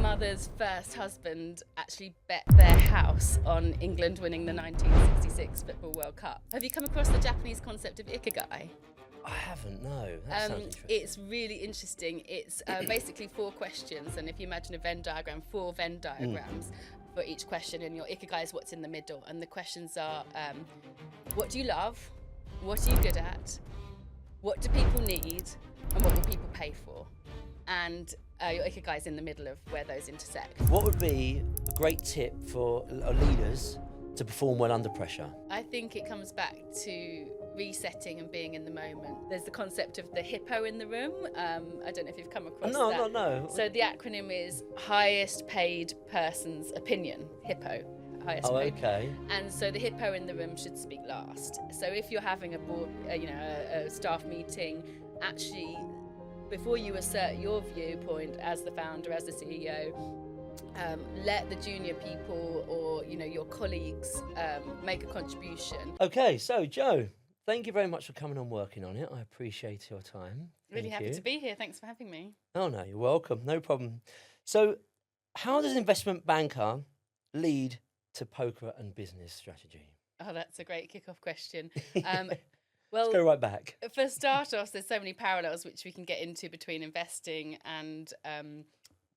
mother's first husband actually bet their house on England winning the 1966 Football World Cup. Have you come across the Japanese concept of Ikigai? I haven't, no. That sounds interesting. It's really interesting. It's basically 4 questions, and if you imagine a Venn diagram, 4 Venn diagrams for each question, and your Ikigai is what's in the middle. And the questions are, what do you love? What are you good at? What do people need? And what will people pay for? And your Ikigai is in the middle of where those intersect. What would be a great tip for leaders to perform well under pressure? I think it comes back to resetting and being in the moment. There's the concept of the hippo in the room. I don't know if you've come across that. No. So the acronym is highest paid person's opinion, hippo. Highest paid. Okay. And so the hippo in the room should speak last. So if you're having a board, a staff meeting, actually, before you assert your viewpoint as the founder, as the CEO, let the junior people or your colleagues make a contribution. Okay, so Joe, thank you very much for coming on Working on It. I appreciate your time. Really happy to be here. Thanks for having me. Oh no, you're welcome. No problem. So, how does an investment banker lead to poker and business strategy? Oh, that's a great kick-off question. Let's go right back. For starters, there's so many parallels which we can get into between investing and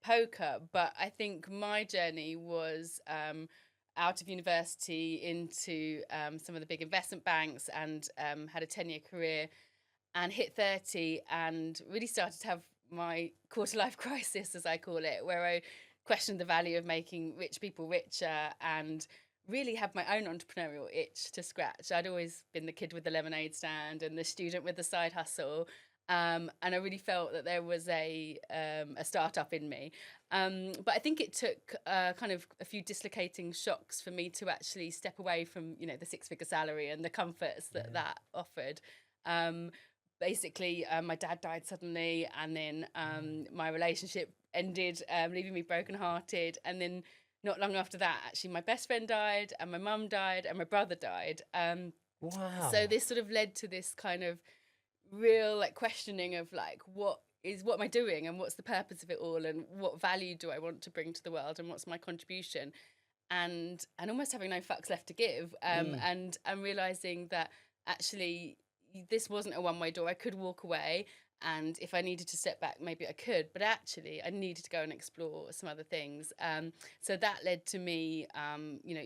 poker, but I think my journey was out of university into some of the big investment banks and had a 10-year career and hit 30 and really started to have my quarter-life crisis, as I call it, where I questioned the value of making rich people richer and really had my own entrepreneurial itch to scratch. I'd always been the kid with the lemonade stand and the student with the side hustle. And I really felt that there was a startup in me. But I think it took kind of a few dislocating shocks for me to actually step away from, the 6-figure salary and the comforts that offered. Basically, my dad died suddenly, and then my relationship ended, leaving me brokenhearted. And then not long after that, actually, my best friend died, and my mum died, and my brother died. Wow. So this sort of led to this kind of real questioning of what am I doing, and what's the purpose of it all, and what value do I want to bring to the world, and what's my contribution, and almost having no fucks left to give, and realizing that actually this wasn't a one-way door. I could walk away, and if I needed to step back, maybe I could, but actually I needed to go and explore some other things. So that led to me,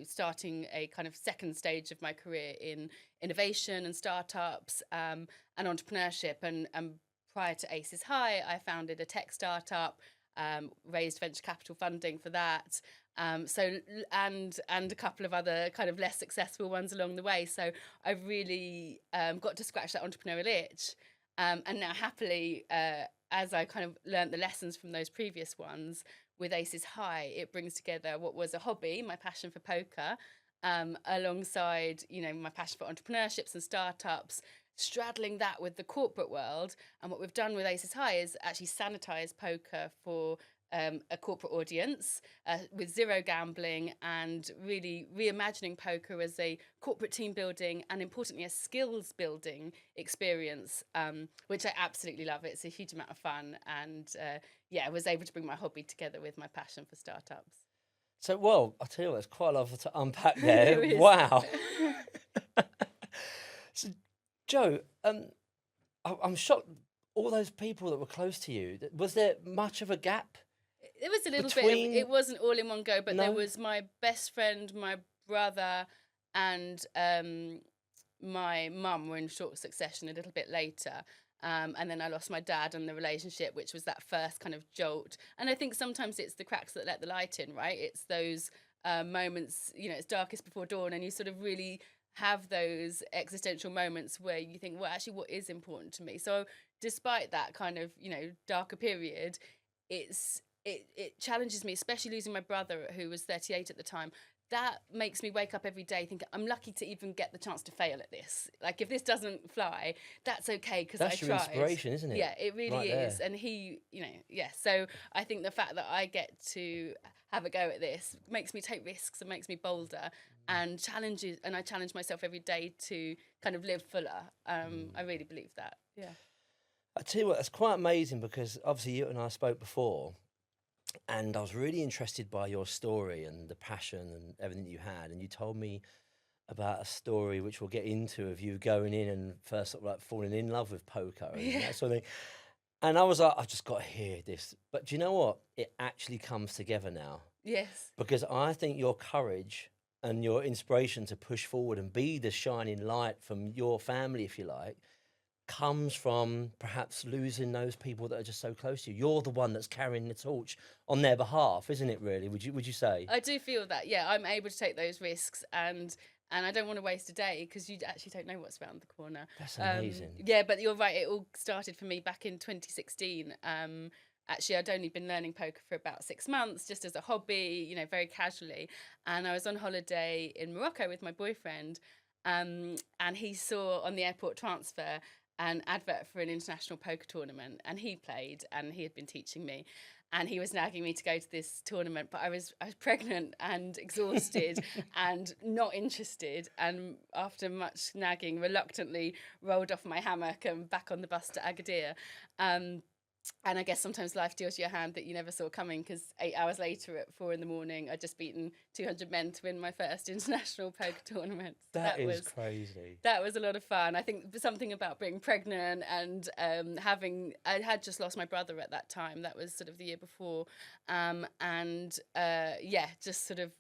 starting a kind of second stage of my career in innovation and startups and entrepreneurship. And prior to Aces High, I founded a tech startup, raised venture capital funding for that. And a couple of other kind of less successful ones along the way. So I've really got to scratch that entrepreneurial itch. And now happily, as I kind of learnt the lessons from those previous ones with Aces High, it brings together what was a hobby, my passion for poker, alongside, my passion for entrepreneurships and startups, straddling that with the corporate world. And what we've done with Aces High is actually sanitize poker for a corporate audience with zero gambling, and really reimagining poker as a corporate team building and, importantly, a skills building experience, which I absolutely love. It's a huge amount of fun, and I was able to bring my hobby together with my passion for startups. So, well, I'll tell you what, there's quite a lot to unpack there. Wow. So, Joe, I'm shocked. All those people that were close to you, was there much of a gap? There was a little bit. It wasn't all in one go, but there was my best friend, my brother, and my mum were in short succession a little bit later. And then I lost my dad and the relationship, which was that first kind of jolt. And I think sometimes it's the cracks that let the light in, right? It's those moments, it's darkest before dawn, and you sort of really have those existential moments where you think, well, actually, what is important to me? So despite that kind of, darker period, it challenges me, especially losing my brother, who was 38 at the time. That makes me wake up every day thinking, I'm lucky to even get the chance to fail at this. If this doesn't fly, that's okay, because I tried. That's your inspiration, isn't it? Yeah, it really is. There. And he, so I think the fact that I get to have a go at this makes me take risks and makes me bolder, and I challenge myself every day to kind of live fuller. I really believe that. Yeah. I tell you what, that's quite amazing, because obviously you and I spoke before, and I was really interested by your story and the passion and everything you had. And you told me about a story which we'll get into of you going in and first sort of like falling in love with poker and Yeah. that sort of thing. And I was like, I've just got to hear this. But do you know what? It actually comes together now, Yes. because I think your courage and your inspiration to push forward and be the shining light from your family, if you like, comes from perhaps losing those people that are just so close to you. You're the one that's carrying the torch on their behalf, isn't it? Really, would you say? I do feel that, yeah, I'm able to take those risks, and I don't want to waste a day because you actually don't know what's around the corner. That's amazing. Yeah, but you're right. It all started for me back in 2016. Actually, I'd only been learning poker for about 6 months, just as a hobby, very casually. And I was on holiday in Morocco with my boyfriend, and he saw on the airport transfer an advert for an international poker tournament, and he played, and he had been teaching me. And he was nagging me to go to this tournament, but I was pregnant and exhausted and not interested. And after much nagging, reluctantly rolled off my hammock and back on the bus to Agadir. And I guess sometimes life deals you a hand that you never saw coming, because 8 hours later at 4 a.m, I'd just beaten 200 men to win my first international poker tournament. That is crazy. That was a lot of fun. I think something about being pregnant and I had just lost my brother at that time. That was sort of the year before. Just sort of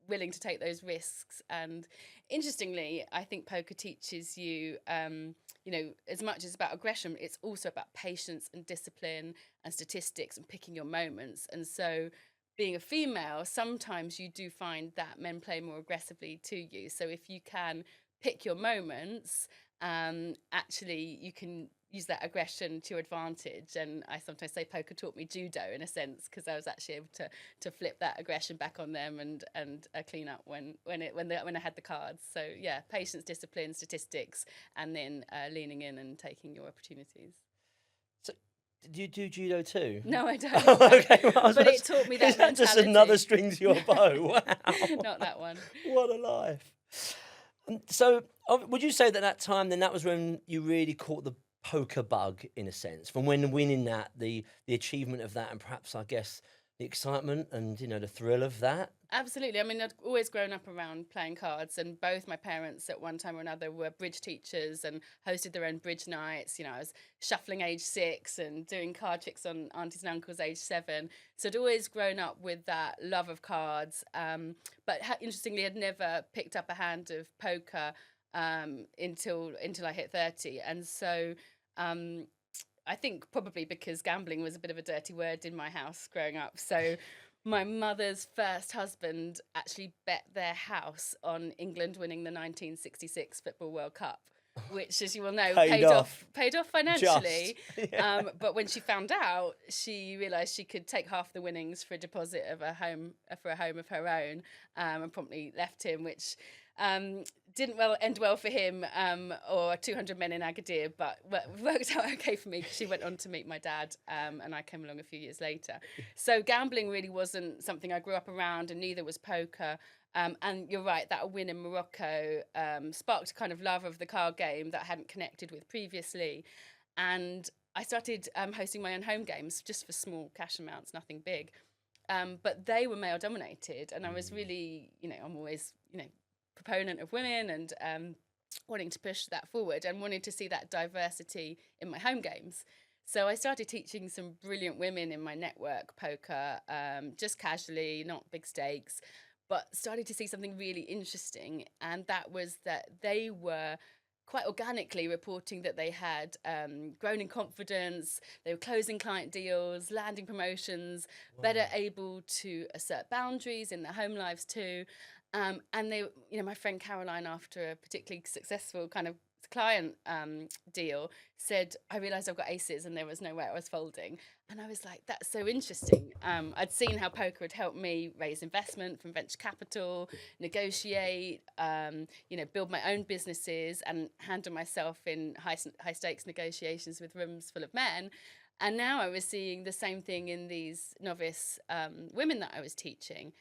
willing to take those risks. And interestingly, I think poker teaches you, as much as about aggression, it's also about patience and discipline and statistics and picking your moments. And so being a female, sometimes you do find that men play more aggressively to you. So if you can pick your moments, actually you can use that aggression to your advantage. And I sometimes say poker taught me judo in a sense, because I was actually able to flip that aggression back on them and clean up when I had the cards. So yeah, patience, discipline, statistics, and then leaning in and taking your opportunities. So, do you do judo too? No, I don't. Oh, okay, well, but it taught me that is that just another string to your bow? Wow. Not that one. What a life. So would you say that time, then that was when you really caught the poker bug, in a sense, from when winning that, the achievement of that, and perhaps, I guess, the excitement and, the thrill of that? Absolutely. I mean, I'd always grown up around playing cards, and both my parents at one time or another were bridge teachers and hosted their own bridge nights. I was shuffling age 6 and doing card tricks on aunties and uncles age 7. So I'd always grown up with that love of cards. But interestingly, I'd never picked up a hand of poker until I hit 30. And so I think probably because gambling was a bit of a dirty word in my house growing up. So my mother's first husband actually bet their house on England winning the 1966 Football World Cup, which, as you will know, paid off financially. Yeah. But when she found out, she realised she could take half the winnings for a deposit of a home of her own, and promptly left him, which didn't end well for him or 200 men in Agadir, but worked out okay for me, because she went on to meet my dad, and I came along a few years later. So gambling really wasn't something I grew up around, and neither was poker. And you're right, that win in Morocco sparked a kind of love of the card game that I hadn't connected with previously. And I started hosting my own home games, just for small cash amounts, nothing big. But they were male dominated, and I was really, I'm always, proponent of women, and wanting to push that forward and wanting to see that diversity in my home games. So I started teaching some brilliant women in my network poker, just casually, not big stakes, but started to see something really interesting. And that was that they were quite organically reporting that they had grown in confidence, they were closing client deals, landing promotions, better able to assert boundaries in their home lives too. And they, my friend Caroline, after a particularly successful kind of client deal, said, I realised I've got aces and there was no way I was folding. And I was like, that's so interesting. I'd seen how poker had helped me raise investment from venture capital, negotiate, build my own businesses, and handle myself in high stakes negotiations with rooms full of men. And now I was seeing the same thing in these novice women that I was teaching.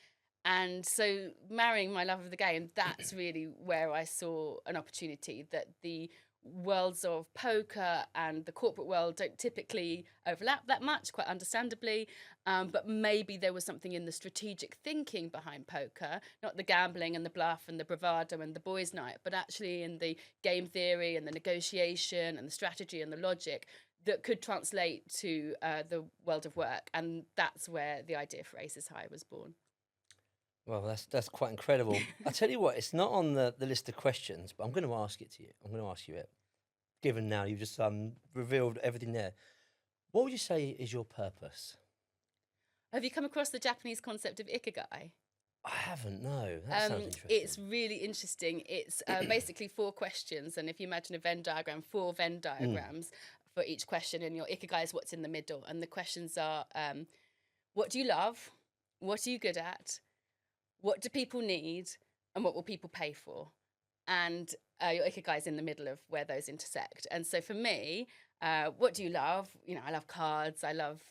And so marrying my love of the game, that's really where I saw an opportunity, that the worlds of poker and the corporate world don't typically overlap that much, quite understandably. But maybe there was something in the strategic thinking behind poker, not the gambling and the bluff and the bravado and the boys' night, but actually in the game theory and the negotiation and the strategy and the logic that could translate to the world of work. And that's where the idea for Aces High was born. Well, that's quite incredible. I tell you what, it's not on the list of questions, but I'm going to ask it to you. I'm going to ask you it. Given now you've just revealed everything there, what would you say is your purpose? Have you come across the Japanese concept of Ikigai? I haven't, no. That sounds interesting. It's really interesting. It's basically 4 questions. And if you imagine a Venn diagram, 4 Venn diagrams for each question. And your Ikigai is what's in the middle. And the questions are, what do you love? What are you good at? What do people need? And what will people pay for? And your Ikigai is in the middle of where those intersect. And so for me, what do you love? You know, I love cards. I love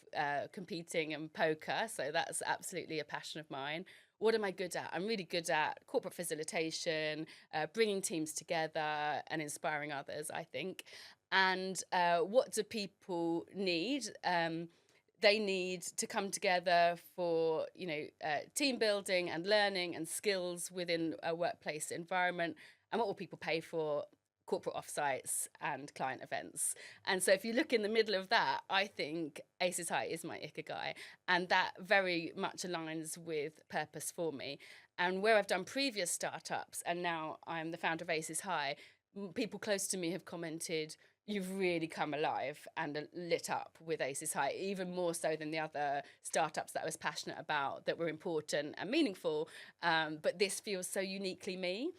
competing and poker. So that's absolutely a passion of mine. What am I good at? I'm really good at corporate facilitation, bringing teams together and inspiring others, I think. And what do people need? They need to come together for, team building and learning and skills within a workplace environment. And what will people pay for? Corporate offsites and client events. And so if you look in the middle of that, I think Aces High is my Ikigai. And that very much aligns with purpose for me. And where I've done previous startups, and now I'm the founder of Aces High, people close to me have commented, you've really come alive and lit up with Aces High, even more so than the other startups that I was passionate about that were important and meaningful. But this feels so uniquely me.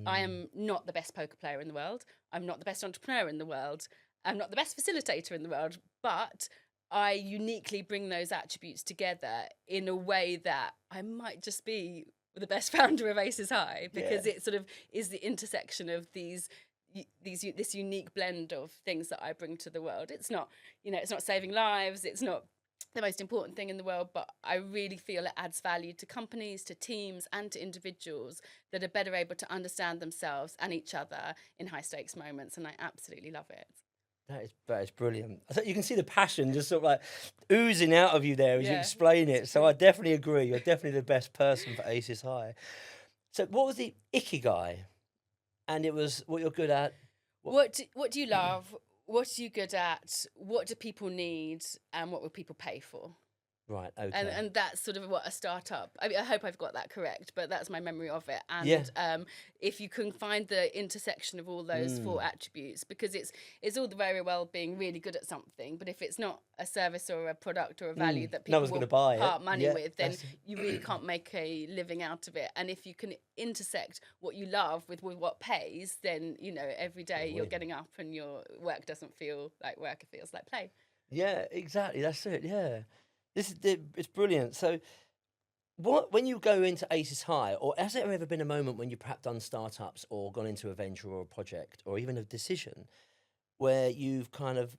I am not the best poker player in the world. I'm not the best entrepreneur in the world. I'm not the best facilitator in the world. But I uniquely bring those attributes together in a way that I might just be the best founder of Aces High, because it sort of is the intersection of this unique blend of things that I bring to the world. It's not, it's not saving lives. It's not the most important thing in the world, but I really feel it adds value to companies, to teams, and to individuals that are better able to understand themselves and each other in high stakes moments. And I absolutely love it. That is brilliant. I think you can see the passion just sort of like oozing out of you there as you explain it. So I definitely agree. You're definitely the best person for Aces High. So what was the Ikigai? And it was what you're good at. What do you love? What are you good at? What do people need? And what will people pay for? Right, okay. And that's sort of what a startup, I mean, I hope I've got that correct, but that's my memory of it. And if you can find the intersection of all those 4 attributes, because it's all very well being really good at something, but if it's not a service or a product or a value that people will part money with, then you really can't make a living out of it. And if you can intersect what you love with what pays, then, every day you're getting up and your work doesn't feel like work, it feels like play. Yeah, exactly. That's it. Yeah. It's brilliant. So, when you go into Aces High, or has there ever been a moment when you've perhaps done startups or gone into a venture or a project or even a decision where you've kind of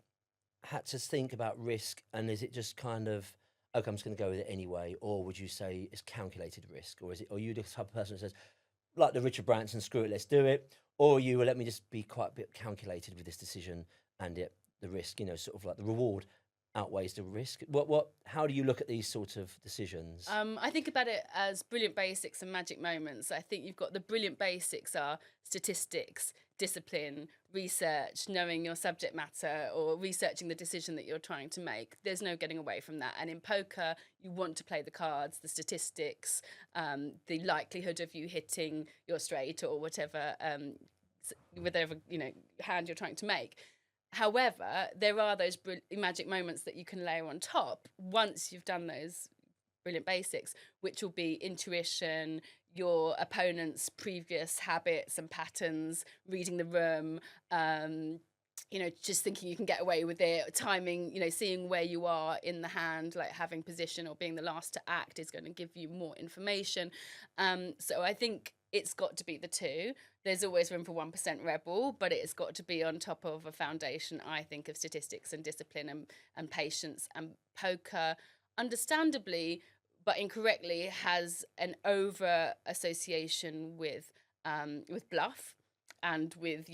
had to think about risk, and is it just kind of, okay, I'm just going to go with it anyway, or would you say it's calculated risk, or are you the type of person that says, like the Richard Branson, screw it, let's do it, or you will let me just be quite a bit calculated with this decision, and the risk, sort of like the reward outweighs the risk? How do you look at these sorts of decisions? I think about it as brilliant basics and magic moments. I think you've got the brilliant basics are statistics, discipline, research, knowing your subject matter, or researching the decision that you're trying to make. There's no getting away from that. And in poker, you want to play the cards, the statistics, the likelihood of you hitting your straight or whatever hand you're trying to make. However, there are those magic moments that you can layer on top once you've done those brilliant basics, which will be intuition, your opponent's previous habits and patterns, reading the room, just thinking you can get away with it, timing, seeing where you are in the hand, like having position or being the last to act is going to give you more information. So I think it's got to be the 2. There's always room for 1% rebel, but it's got to be on top of a foundation, I think, of statistics and discipline and patience. And poker, understandably, but incorrectly, has an over association with bluff and with,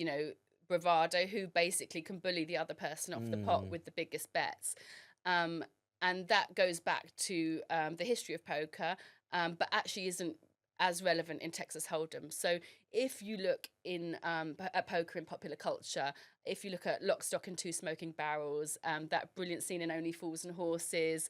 bravado, who basically can bully the other person off the pot with the biggest bets. And that goes back to the history of poker, but actually isn't as relevant in Texas Hold'em. So if you look at poker in popular culture, if you look at Lock, Stock and Two Smoking Barrels, that brilliant scene in Only Fools and Horses,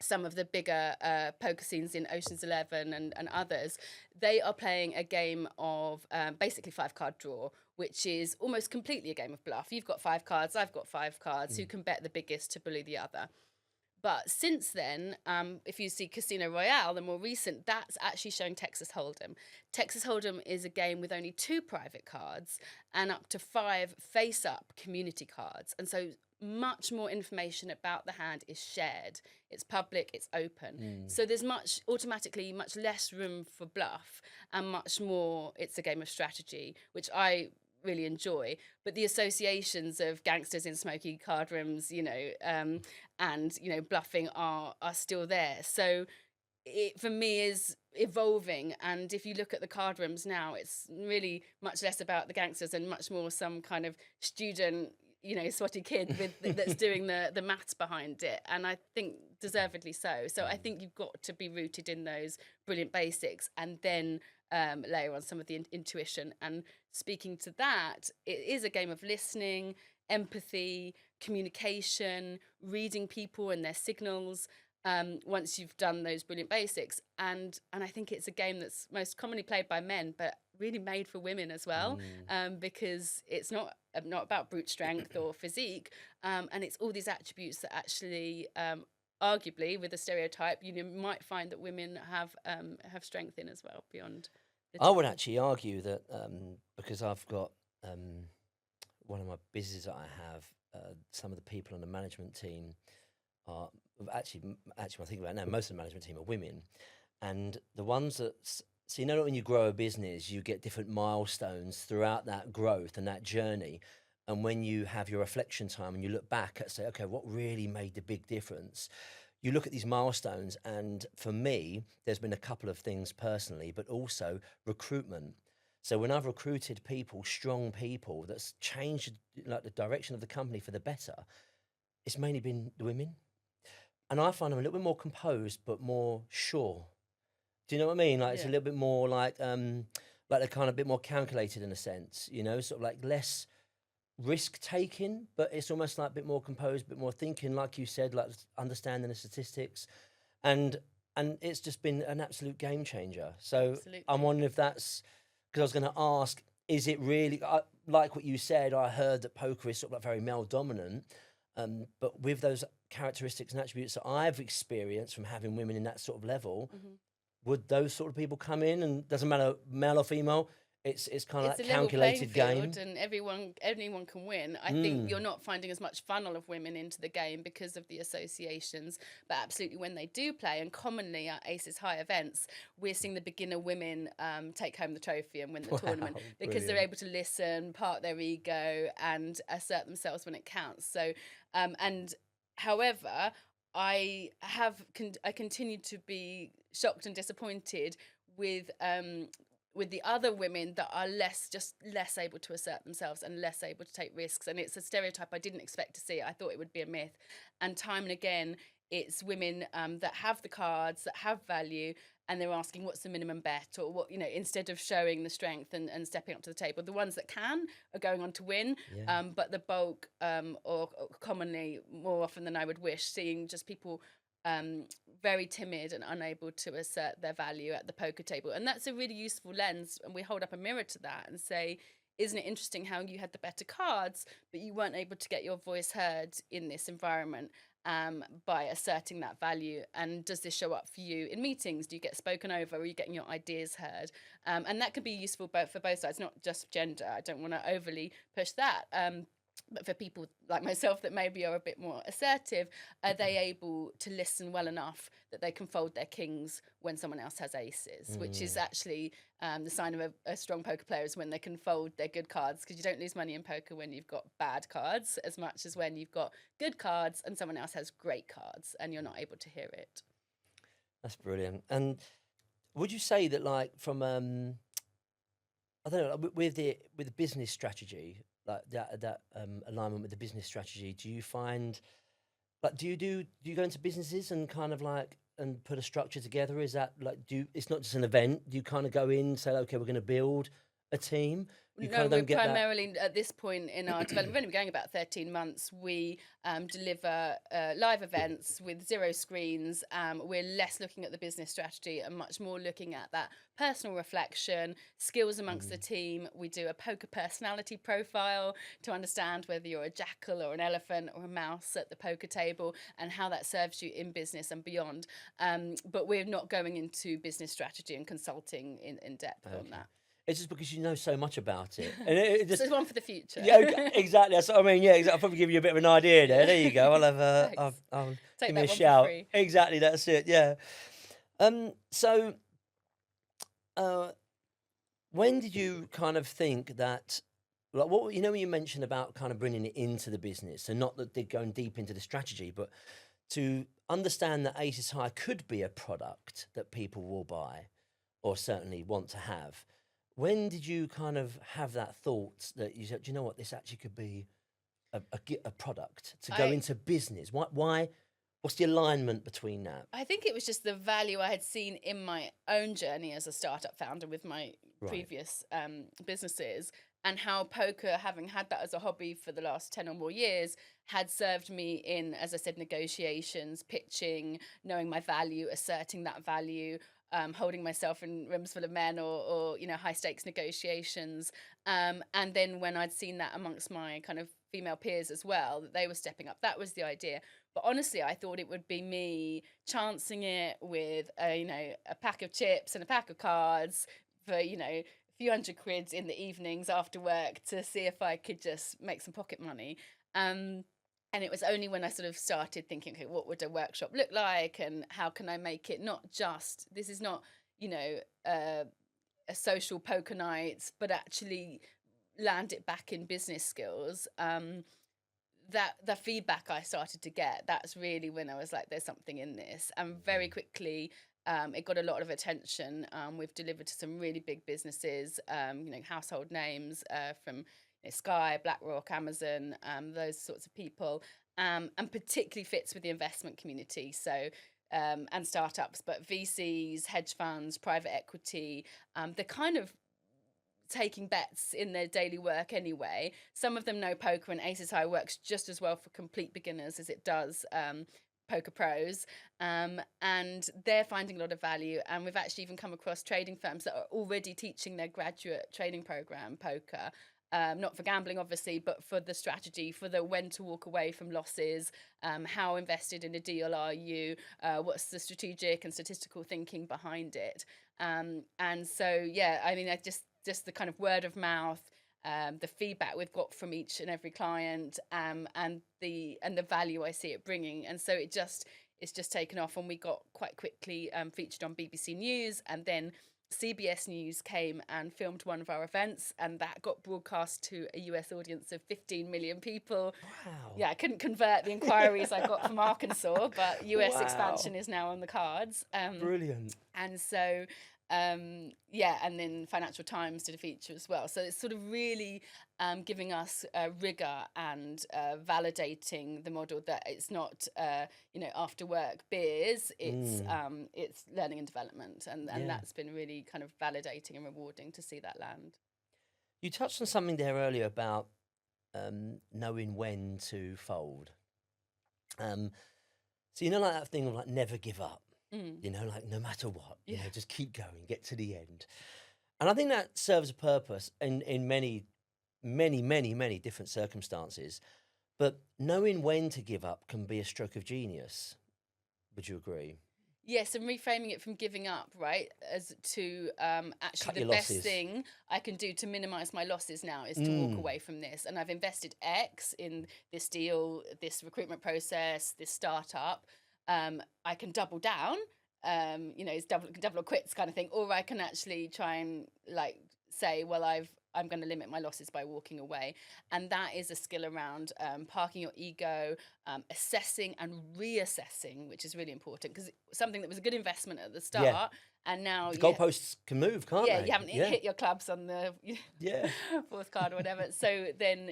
some of the bigger poker scenes in Ocean's 11 and others, they are playing a game of basically 5-card draw, which is almost completely a game of bluff. You've got 5 cards, I've got 5 cards. Who can bet the biggest to bully the other? But since then, if you see Casino Royale, the more recent, that's actually showing Texas Hold'em. Texas Hold'em is a game with only 2 private cards and up to 5 face-up community cards. And so much more information about the hand is shared. It's public, it's open. So there's automatically much less room for bluff, and much more, it's a game of strategy, which I really enjoy. But the associations of gangsters in smoky card rooms, and bluffing are still there. So it for me is evolving. And if you look at the card rooms now, it's really much less about the gangsters and much more some kind of student, swatty kid that's doing the maths behind it. And I think deservedly so. So I think you've got to be rooted in those brilliant basics, and then layer on some of the intuition. And speaking to that, it is a game of listening, empathy, communication, reading people and their signals. Once you've done those brilliant basics, and I think it's a game that's most commonly played by men, but really made for women as well, because it's not about brute strength or physique, and it's all these attributes that actually, arguably, with a stereotype, you might find that women have strength in as well beyond. I would actually argue that because I've got one of my businesses that I have, some of the people on the management team are actually when I think about it now, most of the management team are women, and the ones that so when you grow a business, you get different milestones throughout that growth and that journey. And when you have your reflection time and you look back at say, okay, what really made the big difference? You look at these milestones, and for me, there's been a couple of things personally, but also recruitment. So when I've recruited people, strong people, that's changed like the direction of the company for the better, it's mainly been the women. And I find them a little bit more composed, but more sure. Do you know what I mean? Like it's a little bit more like they're kind of a bit more calculated in a sense, sort of like less risk taking, but it's almost like a bit more composed, a bit more thinking, like you said, like understanding the statistics, and it's just been an absolute game changer. So absolutely. I'm wondering if that's because I was going to ask, is it really like what you said? I heard that poker is sort of like very male dominant, but with those characteristics and attributes that I've experienced from having women in that sort of level. Would those sort of people come in, and doesn't matter male or female, it's kind of that calculated game, and anyone can win. I think you're not finding as much funnel of women into the game because of the associations, but absolutely when they do play, and commonly at Aces High events, we're seeing the beginner women take home the trophy and win the tournament because they're able to listen, park their ego, and assert themselves when it counts. So and however, I continue to be shocked and disappointed with the other women that are less able to assert themselves and less able to take risks. And it's a stereotype I didn't expect to see. I thought it would be a myth. And time and again, it's women that have the cards, that have value, and they're asking what's the minimum bet, or what, instead of showing the strength and stepping up to the table. The ones that can are going on to win, but the bulk, or commonly, more often than I would wish, seeing just people very timid and unable to assert their value at the poker table. And that's a really useful lens, and we hold up a mirror to that and say, isn't it interesting how you had the better cards, but you weren't able to get your voice heard in this environment by asserting that value? And does this show up for you in meetings? Do you get spoken over? Are you getting your ideas heard? And that can be useful for both sides, not just gender. I don't want to overly push that. But for people like myself that maybe are a bit more assertive, are they able to listen well enough that they can fold their kings when someone else has aces, which is actually the sign of a strong poker player, is when they can fold their good cards, because you don't lose money in poker when you've got bad cards as much as when you've got good cards and someone else has great cards and you're not able to hear it. That's brilliant. And would you say that, like, from I don't know, like, with the business strategy, like that alignment with the business strategy. Do you find, like, do you go into businesses and kind of like and put a structure together? Is that like, it's not just an event? Do you kind of go in and say, okay, we're going to build a team? You kind No, of we're don't get that. primarily at this point in our development. We've only been going about 13 months. We deliver live events with 0 screens. We're less looking at the business strategy and much more looking at that personal reflection, skills amongst the team. We do a poker personality profile to understand whether you're a jackal or an elephant or a mouse at the poker table and how that serves you in business and beyond. But we're not going into business strategy and consulting in depth on that. It's just because you know so much about it, and it So just it's one for the future. yeah, exactly. That's what I mean. Yeah, exactly. I'll probably give you a bit of an idea there. There you go. I'll have Thanks. I'll Take give me that a one for shout. free. Exactly. That's it. Yeah. So, when did you kind of think that, like, what you know, when you mentioned about kind of bringing it into the business, and not that they're going deep into the strategy, but to understand that Aces High could be a product that people will buy, or certainly want to have. When did you kind of have that thought that you said, do you know what, this actually could be a product to go into business? Why? What's the alignment between that? I think it was just the value I had seen in my own journey as a startup founder with my previous businesses, and how poker, having had that as a hobby for the last 10 or more years, had served me in, as I said, negotiations, pitching, knowing my value, asserting that value, holding myself in rooms full of men or high stakes negotiations. And then when I'd seen that amongst my kind of female peers as well, that they were stepping up, that was the idea. But honestly, I thought it would be me chancing it with a pack of chips and a pack of cards for a few hundred quid in the evenings after work to see if I could just make some pocket money. And it was only when I sort of started thinking, okay, what would a workshop look like, and how can I make it not just, this is not, a social poker night, but actually land it back in business skills. That the feedback I started to get, that's really when I was like, there's something in this. And very quickly, it got a lot of attention. We've delivered to some really big businesses, household names from Sky, BlackRock, Amazon, those sorts of people, and particularly fits with the investment community. So, and startups, but VCs, hedge funds, private equity, they're kind of taking bets in their daily work anyway. Some of them know poker, and Aces High works just as well for complete beginners as it does poker pros, and they're finding a lot of value. And we've actually even come across trading firms that are already teaching their graduate training program poker, not for gambling obviously, but for the strategy, for the when to walk away from losses, how invested in a deal are you, what's the strategic and statistical thinking behind it. And so yeah, I mean, I just the kind of word of mouth, the feedback we've got from each and every client, and the value I see it bringing. And so it's just taken off, and we got quite quickly featured on BBC News, and then CBS News came and filmed one of our events, and that got broadcast to a US audience of 15 million people. Wow. Yeah, I couldn't convert the inquiries I got from Arkansas, but US Wow. expansion is now on the cards. Brilliant. And so and then Financial Times did a feature as well. So it's sort of really giving us rigor and validating the model that it's not after work beers. It's learning and development, and that's been really kind of validating and rewarding to see that land. You touched on something there earlier about knowing when to fold. So like that thing of like never give up. Like no matter what, just keep going, get to the end. And I think that serves a purpose in many, many, many, many different circumstances. But knowing when to give up can be a stroke of genius. Would you agree? Yes, and reframing it from giving up, right, as to actually Cut the your best losses. thing I can do to minimize my losses now is to walk away from this. And I've invested X in this deal, this recruitment process, this startup. I can double down, it's double or quits kind of thing, or I can actually try and like say, well, I've I'm going to limit my losses by walking away. And that is a skill around parking your ego, assessing and reassessing, which is really important, because something that was a good investment at the start, and now the goalposts can move, can't they? you haven't hit your clubs on the fourth card or whatever. So then,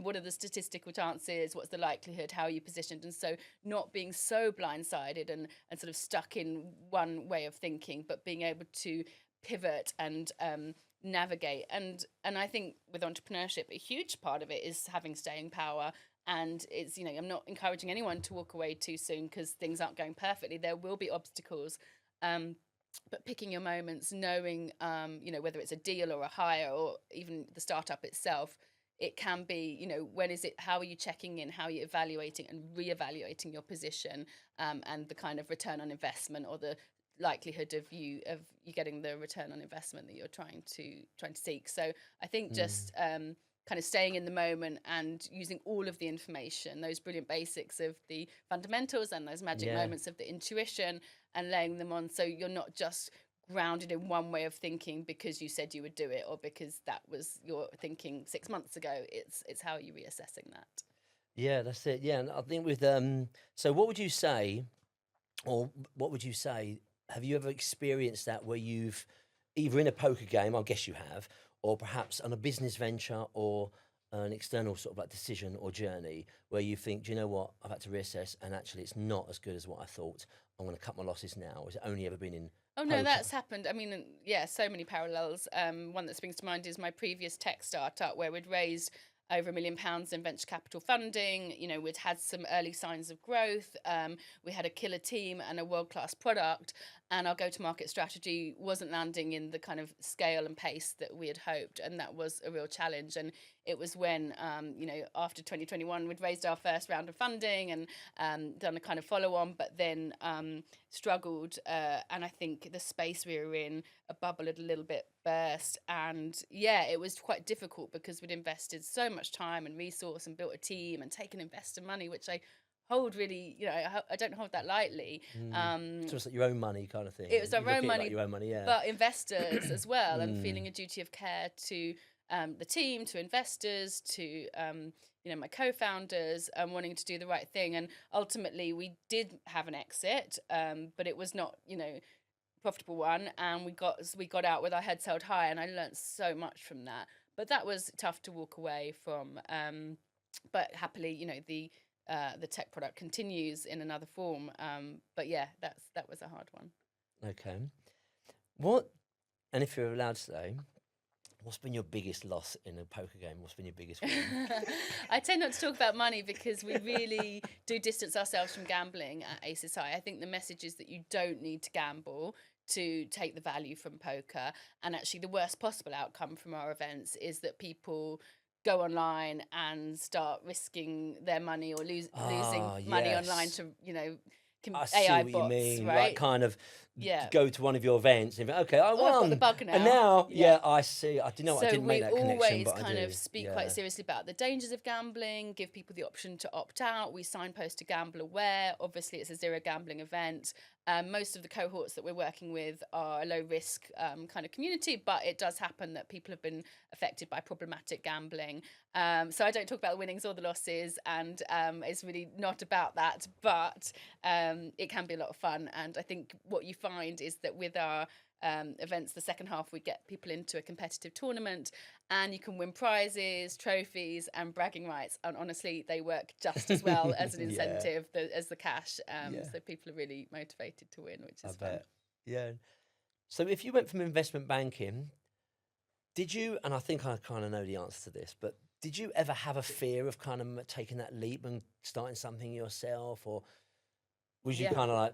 what are the statistical chances? What's the likelihood? How are you positioned? And so not being so blindsided and sort of stuck in one way of thinking, but being able to pivot and navigate. And I think with entrepreneurship, a huge part of it is having staying power. And it's, I'm not encouraging anyone to walk away too soon because things aren't going perfectly. There will be obstacles. But picking your moments, knowing, whether it's a deal or a hire or even the startup itself, it can be, when is it, how are you checking in, how are you evaluating and reevaluating your position, and the kind of return on investment or the likelihood of you getting the return on investment that you're trying to seek. So I think just kind of staying in the moment and using all of the information, those brilliant basics of the fundamentals and those magic moments of the intuition, and laying them on, so you're not just grounded in one way of thinking because you said you would do it or because that was your thinking 6 months ago. It's how you're reassessing that. Yeah, that's it. Yeah, and I think with so what would you say, have you ever experienced that where you've either in a poker game, I guess you have, or perhaps on a business venture or an external sort of like decision or journey where you think, do you know what, I've had to reassess and actually it's not as good as what I thought. I'm going to cut my losses now. Has it only ever been in poker? No, that's happened. I mean, so many parallels. One that springs to mind is my previous tech startup where we'd raised over £1 million in venture capital funding. We'd had some early signs of growth. We had a killer team and a world-class product, and our go-to-market strategy wasn't landing in the kind of scale and pace that we had hoped, and that was a real challenge. And it was when, after 2021, we'd raised our first round of funding and done a kind of follow-on, but then struggled. And I think the space we were in, a bubble had a little bit burst. And it was quite difficult because we'd invested so much time and resource and built a team and taken investor money, which I hold really, I don't hold that lightly. So it's like your own money kind of thing. It was our own money, like your own money, but investors as well, and feeling a duty of care to the team, to investors, to my co-founders, wanting to do the right thing. And ultimately, we did have an exit, but it was not, profitable one, and we got out with our heads held high, and I learned so much from that. But that was tough to walk away from. But happily, the tech product continues in another form. But that was a hard one. Okay. What, and if you're allowed to say, what's been your biggest loss in a poker game? What's been your biggest win? I tend not to talk about money because we really do distance ourselves from gambling at Aces High. I think the message is that you don't need to gamble to take the value from poker. And actually the worst possible outcome from our events is that people go online and start risking their money or losing money online to, I see AI what bots, you mean. right? Like kind of go to one of your events and think, okay, I won. I've got the bug now. And now, I see. I didn't make that connection, but I do. So we always kind of speak quite seriously about the dangers of gambling, give people the option to opt out. We signpost to Gamble Aware. Obviously, it's a zero gambling event. Most of the cohorts that we're working with are a low risk kind of community, but it does happen that people have been affected by problematic gambling. So I don't talk about the winnings or the losses, and it's really not about that, but it can be a lot of fun. And I think what you find is that with our events, the second half, we get people into a competitive tournament and you can win prizes, trophies and bragging rights. And honestly, they work just as well as an incentive as the cash. So people are really motivated to win, which is fun. Bet. Yeah. So if you went from investment banking, did you, and I think I kind of know the answer to this, but did you ever have a fear of kind of taking that leap and starting something yourself? Or was you kind of like,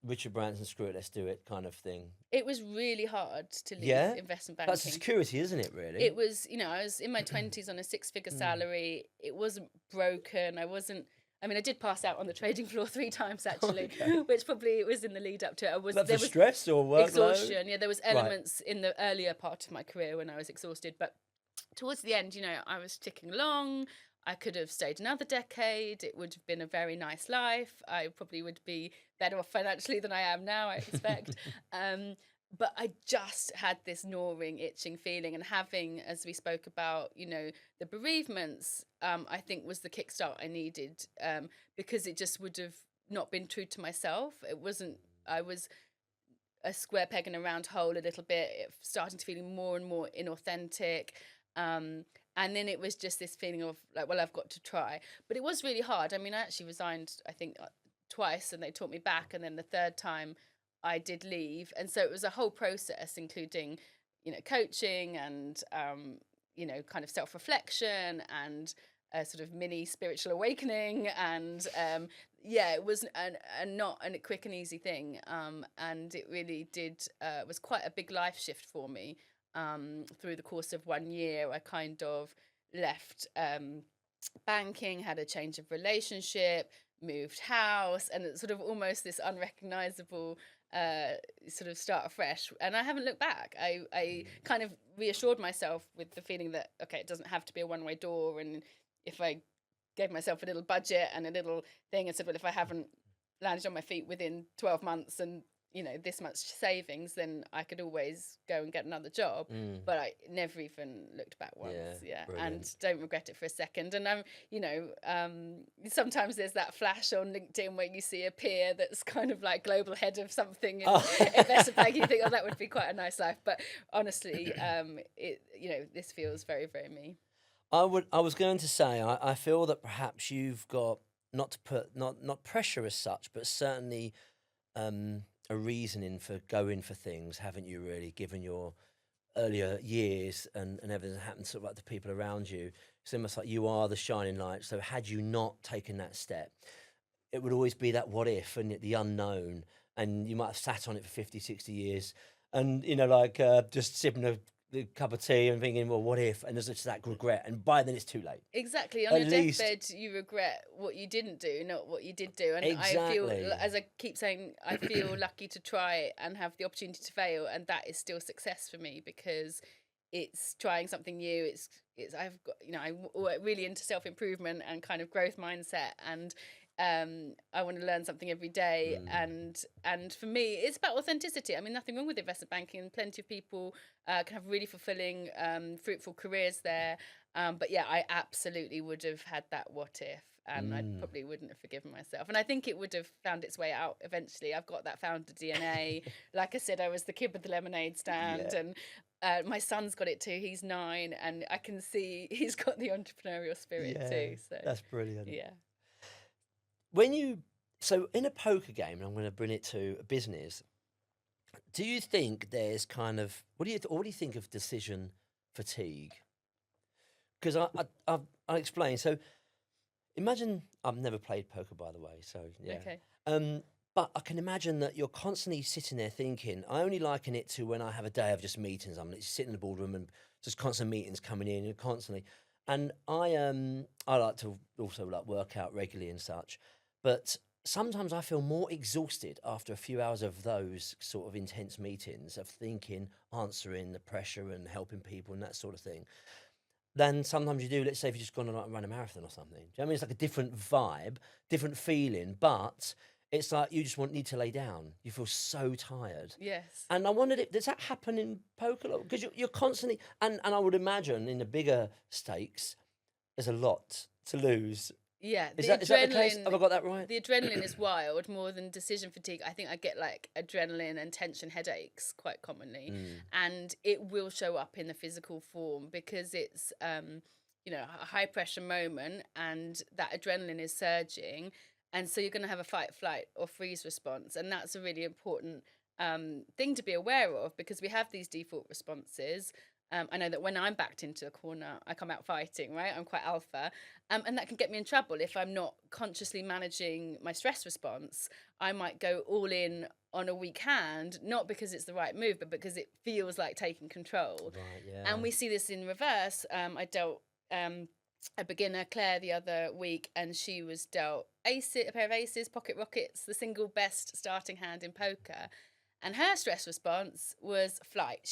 Richard Branson, screw it, let's do it kind of thing? It was really hard to leave investment banking. That's security, isn't it, really? It was, I was in my 20s on a 6-figure salary. It wasn't broken. I did pass out on the trading floor 3 times, actually, which probably was in the lead up to it. There was stress or workload? Exhaustion. Yeah, there was elements in the earlier part of my career when I was exhausted. But towards the end, I was ticking along. I could have stayed another decade. It would have been a very nice life. I probably would be better off financially than I am now, I expect. but I just had this gnawing, itching feeling, and having, as we spoke about, the bereavements, I think was the kickstart I needed, because it just would have not been true to myself. It wasn't. I was a square peg in a round hole a little bit, starting to feeling more and more inauthentic. And then it was just this feeling of like, well, I've got to try. But it was really hard. I mean, I actually resigned, I think, twice, and they taught me back. And then the third time I did leave. And so it was a whole process, including, coaching and, kind of self-reflection and a sort of mini spiritual awakening. And it was not a quick and easy thing. And it really was quite a big life shift for me. Through the course of 1 year, I kind of left banking, had a change of relationship, moved house, and it's sort of almost this unrecognizable sort of start afresh. And I haven't looked back. I kind of reassured myself with the feeling that, okay, it doesn't have to be a one-way door. And if I gave myself a little budget and a little thing and said, well, if I haven't landed on my feet within 12 months and this much savings, then I could always go and get another job. But I never even looked back once. And don't regret it for a second. And sometimes there's that flash on LinkedIn where you see a peer that's kind of like global head of something in investment banking. You think, oh, that would be quite a nice life. But honestly, this feels very, very me. I was going to say, I feel that perhaps you've got not pressure as such, but certainly a reasoning for going for things, haven't you, really, given your earlier years and everything that happened sort of like the people around you? It's almost like you are the shining light. So had you not taken that step, it would always be that what if, and the unknown, and you might have sat on it for 50, 60 years and, just sipping a cup of tea and thinking, well, what if? And there's just that regret, and by then it's too late. Exactly. On your deathbed, you regret what you didn't do, not what you did do. And exactly. I feel, as I keep saying, I feel lucky to try and have the opportunity to fail, and that is still success for me, because it's trying something new. It's I've got, I'm really into self-improvement and kind of growth mindset, and I want to learn something every day. And for me, it's about authenticity. I mean, nothing wrong with investment banking, and plenty of people can have really fulfilling, fruitful careers there. But yeah, I absolutely would have had that what if, and I probably wouldn't have forgiven myself. And I think it would have found its way out eventually. I've got that founder DNA. Like I said, I was the kid with the lemonade stand, and my son's got it too. He's 9, and I can see he's got the entrepreneurial spirit too. So that's brilliant. Yeah. So in a poker game, and I'm going to bring it to a business, do you think there's kind of, what do you think of decision fatigue? Because I'll explain. So imagine, I've never played poker, by the way, so yeah. Okay. But I can imagine that you're constantly sitting there thinking, I only liken it to when I have a day of just meetings. I'm sitting in the boardroom and just constant meetings coming in and constantly. And I like to also work out regularly and such. But sometimes I feel more exhausted after a few hours of those sort of intense meetings of thinking, answering the pressure and helping people and that sort of thing, than sometimes you do, let's say, if you've just gone and run a marathon or something. Do you know what I mean? It's like a different vibe, different feeling, but it's like you just need to lay down. You feel so tired. Yes. And I wondered, does that happen in poker? Because you're constantly, and I would imagine in the bigger stakes, there's a lot to lose. Yeah, is that the case? Have I got that right? The adrenaline is wild, more than decision fatigue. I think I get like adrenaline and tension headaches quite commonly, and it will show up in the physical form because it's a high pressure moment, and that adrenaline is surging, and so you're going to have a fight, flight, or freeze response, and that's a really important thing to be aware of, because we have these default responses. I know that when I'm backed into a corner, I come out fighting, right? I'm quite alpha. And that can get me in trouble if I'm not consciously managing my stress response. I might go all in on a weak hand, not because it's the right move, but because it feels like taking control. Right, yeah. And we see this in reverse. I dealt a beginner, Claire, the other week, and she was dealt a pair of aces, pocket rockets, the single best starting hand in poker. And her stress response was flight.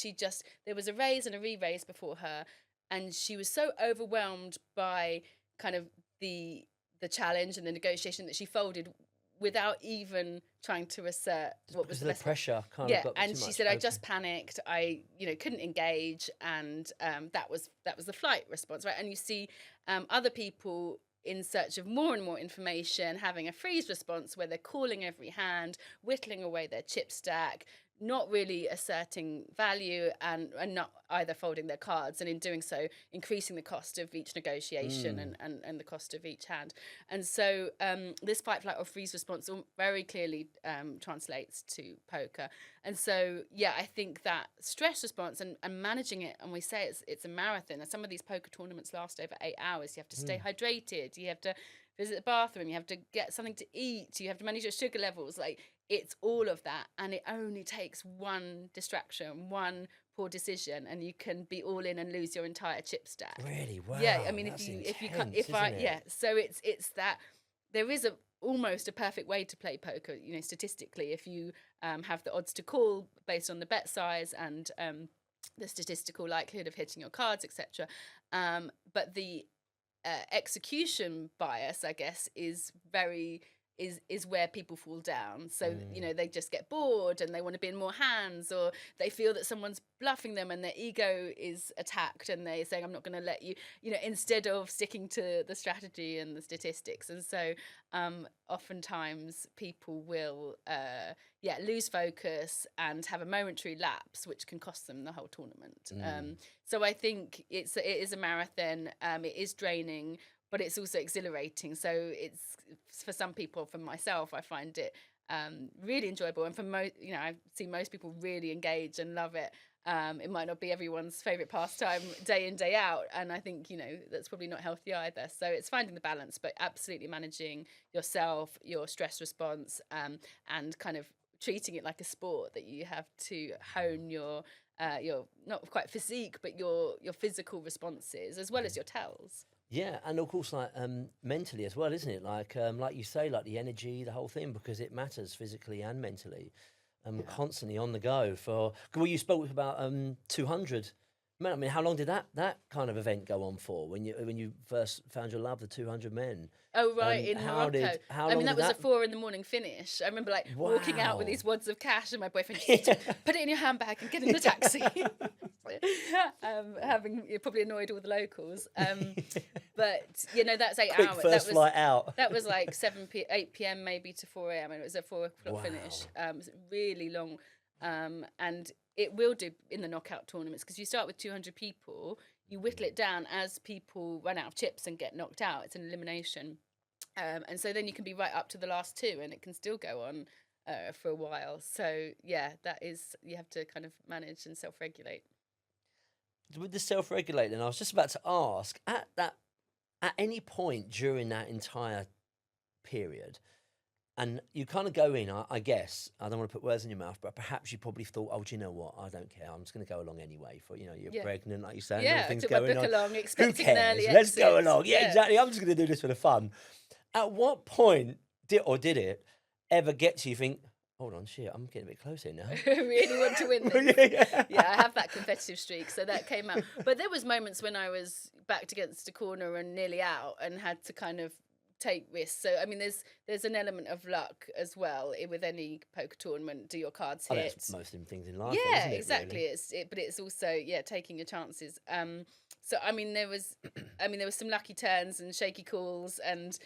There was a raise and a re-raise before her, and she was so overwhelmed by kind of the challenge and the negotiation that she folded without even trying to assert what was Because the the best. pressure kind Yeah, of got and too she much said I over. just panicked. I couldn't engage, and that was the flight response, right? And you see other people in search of more and more information having a freeze response where they're calling every hand, whittling away their chip stack, not really asserting value, and not either folding their cards, and in doing so increasing the cost of each negotiation and the cost of each hand. And so this fight, flight or freeze response very clearly translates to poker. And so yeah, I think that stress response and managing it, and we say it's a marathon, and some of these poker tournaments last over 8 hours. You have to stay hydrated, you have to visit the bathroom, you have to get something to eat, you have to manage your sugar levels. Like, it's all of that, and it only takes one distraction, one poor decision, and you can be all in and lose your entire chip stack. Really? Wow. Yeah, I mean, that's if you intense, if I isn't it? yeah, so it's that there is almost a perfect way to play poker, statistically, if you have the odds to call based on the bet size and the statistical likelihood of hitting your cards, etc. But the execution bias, I guess, is where people fall down. So they just get bored and they want to be in more hands, or they feel that someone's bluffing them and their ego is attacked and they're saying, I'm not going to let you, instead of sticking to the strategy and the statistics. And so oftentimes people will lose focus and have a momentary lapse, which can cost them the whole tournament. So I think it is a marathon. It is draining, but it's also exhilarating. So it's, for some people, for myself, I find it really enjoyable. And for I've seen most people really engage and love it. It might not be everyone's favorite pastime day in, day out. And I think, that's probably not healthy either. So it's finding the balance, but absolutely managing yourself, your stress response, and kind of treating it like a sport, that you have to hone your not quite physique, but your physical responses as well as your tells. Yeah, and of course, like mentally as well, isn't it? Like you say, like the energy, the whole thing, because it matters physically and mentally. Constantly on the go for. Well, you spoke about 200. I mean, how long did that kind of event go on for? When you first found your love, the 200 men. Oh right, in Morocco. How long that did was a 4 a.m. finish. I remember walking out with Wow. these wads of cash, and my boyfriend just put it in your handbag and get in the taxi. You're probably annoyed all the locals. But that's 8 Quick hours. first flight out. That was like 8 p.m. maybe to 4 a.m. and it was a 4 o'clock Wow. finish. It was really long, and it will do in the knockout tournaments, because you start with 200 people, you whittle it down as people run out of chips and get knocked out. It's an elimination, and so then you can be right up to the last two, and it can still go on for a while. So yeah, that is, you have to kind of manage and self-regulate. With the self-regulating, I was just about to ask, at any point during that entire period, and you kind of go in, I guess, I don't want to put words in your mouth, but perhaps you probably thought, oh, do you know what? I don't care. I'm just going to go along anyway. For you're pregnant, like you say, Yeah, things took my going book on. along, Who expecting an cares? early Let's go exit. along. Yeah, exactly. I'm just going to do this for the fun. At what point did it ever get to you think, hold on, shit, I'm getting a bit close here now. I really want to win this. Yeah, I have that competitive streak, so that came out. But there was moments when I was backed against a corner and nearly out and had to kind of take risks. So I mean, there's an element of luck as well with any poker tournament. Do your cards hit? That's most of the things in life. Yeah, isn't it, exactly. Really? But it's also taking your chances. So I mean, there was some lucky turns and shaky calls, and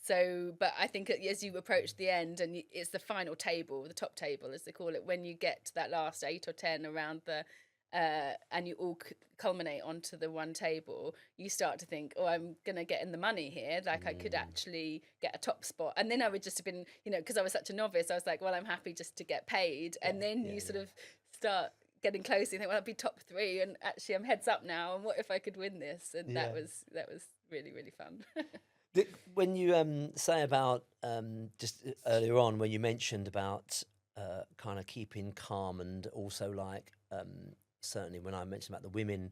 So, but I think as you approach the end, and it's the final table, the top table as they call it, when you get to that last 8 or 10 around the. And you all culminate onto the one table, you start to think, oh, I'm going to get in the money here. Like I could actually get a top spot. And then I would just have been, because I was such a novice, I was like, well, I'm happy just to get paid. And then you sort of start getting close and think, well, I'll be top 3. And actually I'm heads up now. And what if I could win this? And that was really, really fun. When you say about just earlier on, when you mentioned about kind of keeping calm, and also like certainly when I mentioned about the women,